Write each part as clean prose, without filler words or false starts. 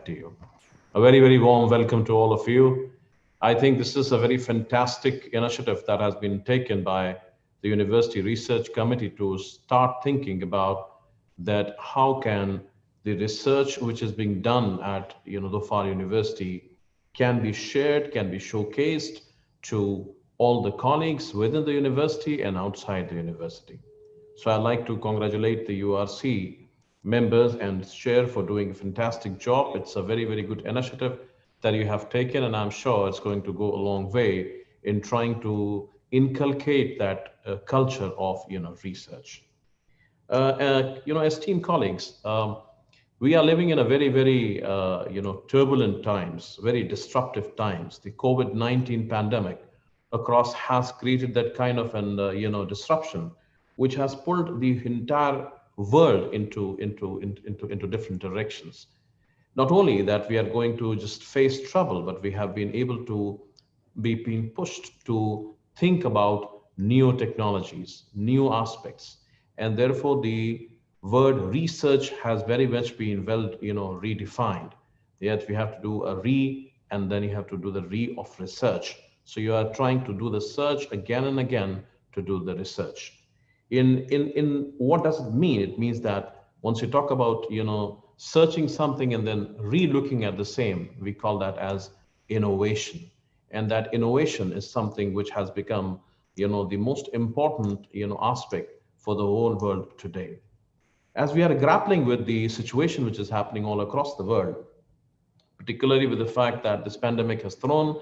to you. A very, very warm welcome to all of you. I think this is a very fantastic initiative that has been taken by the University Research Committee to start thinking about that how can the research which is being done at Dhofar University can be shared, can be showcased to all the colleagues within the university and outside the university. So I'd like to congratulate the URC members and chair for doing a fantastic job. It's a very, very good initiative that you have taken, and I'm sure it's going to go a long way in trying to inculcate that culture of research. Esteemed colleagues, we are living in a very, very turbulent times, very disruptive times. The COVID-19 pandemic across has created that kind of an disruption, which has pulled the entire world into different directions. Not only that we are going to just face trouble, but we have been able to be being pushed to think about new technologies, new aspects, and therefore the word research has very much been well, redefined. Yet we have to do a re, and then you have to do the re of research. So you are trying to do the search again and again to do the research. In what does it mean? It means that once you talk about searching something and then re-looking at the same, we call that as innovation. And that innovation is something which has become the most important aspect for the whole world today. As we are grappling with the situation which is happening all across the world, particularly with the fact that this pandemic has thrown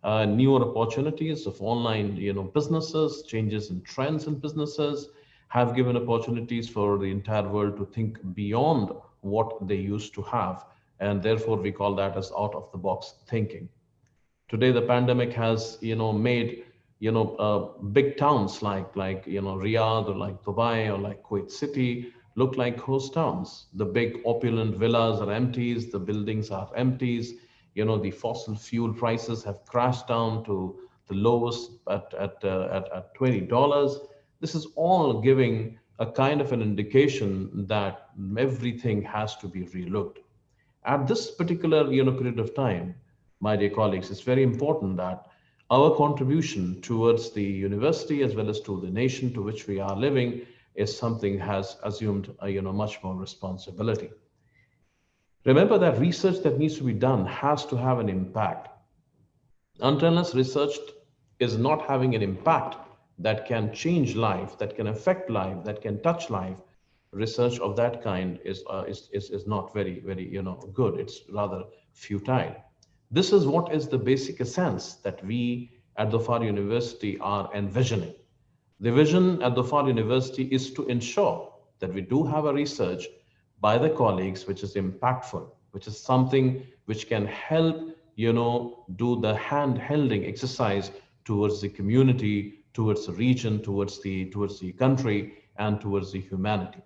newer opportunities of online businesses, changes in trends in businesses have given opportunities for the entire world to think beyond what they used to have, and therefore we call that as out of the box thinking. Today the pandemic has made big towns like Riyadh or like Dubai or like Kuwait City look like ghost towns. The big opulent villas are empties, the buildings are empties. The fossil fuel prices have crashed down to the lowest at $20. This is all giving a kind of an indication that everything has to be relooked. At this particular period of time, my dear colleagues, it's very important that our contribution towards the university as well as to the nation to which we are living is something has assumed much more responsibility. Remember that research that needs to be done has to have an impact. Unless research is not having an impact that can change life, that can affect life, that can touch life, research of that kind is not very, very good. It's rather futile. This is what is the basic essence that we at Dhofar University are envisioning. The vision at Dhofar University is to ensure that we do have a research by the colleagues which is impactful, which is something which can help do the hand-holding exercise towards the community, towards the region, towards the country, and towards the humanity.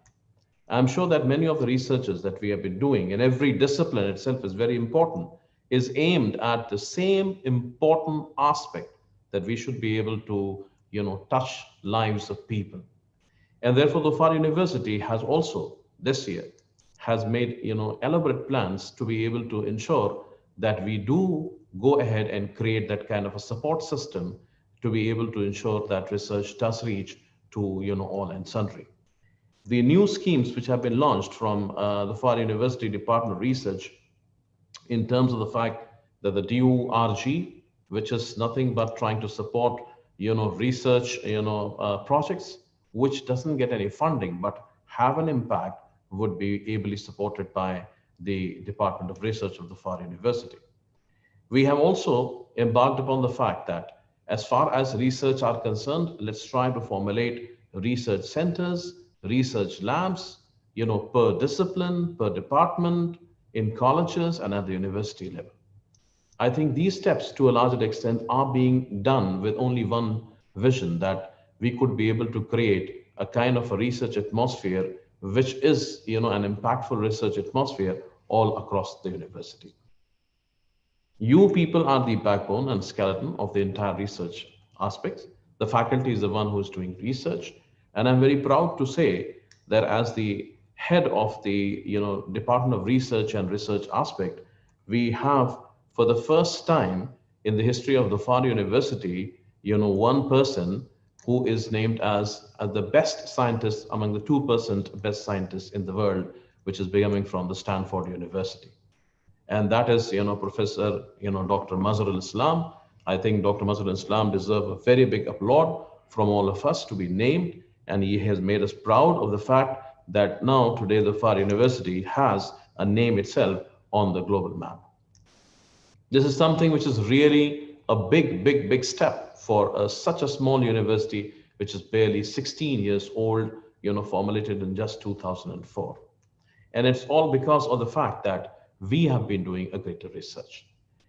I'm sure that many of the researches that we have been doing, and every discipline itself is very important, is aimed at the same important aspect that we should be able to touch lives of people. And therefore Dhofar University has also this year has made elaborate plans to be able to ensure that we do go ahead and create that kind of a support system to be able to ensure that research does reach to all and sundry. The new schemes which have been launched from the Dhofar University Department of Research in terms of the fact that the DURG, which is nothing but trying to support research projects which doesn't get any funding but have an impact, would be ably supported by the Department of Research of the Dhofar University. We have also embarked upon the fact that as far as research are concerned, let's try to formulate research centers, research labs, per discipline, per department, in colleges and at the university level. I think these steps to a larger extent are being done with only one vision, that we could be able to create a kind of a research atmosphere which is an impactful research atmosphere all across the university. You people are the backbone and skeleton of the entire research aspects. The faculty is the one who is doing research, and I'm very proud to say that as the head of the Department of Research and Research aspect, We have, for the first time in the history of the Far University, one person who is named as the best scientist among the 2% best scientists in the world, which is becoming from the Stanford University. And that is, Professor, Dr. Mazhar al-Islam. I think Dr. Mazhar al-Islam deserves a very big applaud from all of us to be named, and he has made us proud of the fact that now today the Far University has a name itself on the global map. This is something which is really a big, big, big step for such a small university, which is barely 16 years old, formulated in just 2004. And it's all because of the fact that we have been doing a greater research.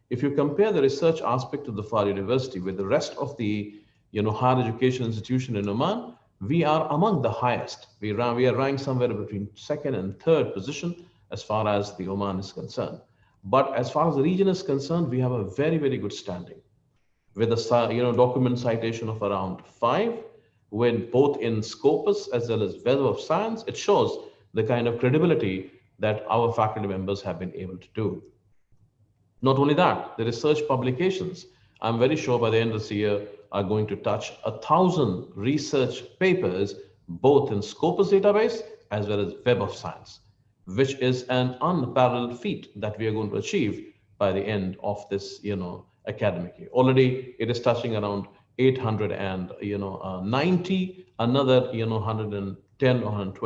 If you compare the research aspect of the Far University with the rest of the higher education institution in Oman, we are among the highest. We are ranked somewhere between second and third position as far as the Oman is concerned. But as far as the region is concerned, we have a very, very good standing with a document citation of around 5, when both in Scopus as well as Web of Science, it shows the kind of credibility that our faculty members have been able to do. Not only that, the research publications, I'm very sure by the end of this year, are going to touch 1,000 research papers, both in Scopus database as well as Web of Science, which is an unparalleled feat that we are going to achieve by the end of this, academic year. Already, it is touching around 890, another, 110 or 120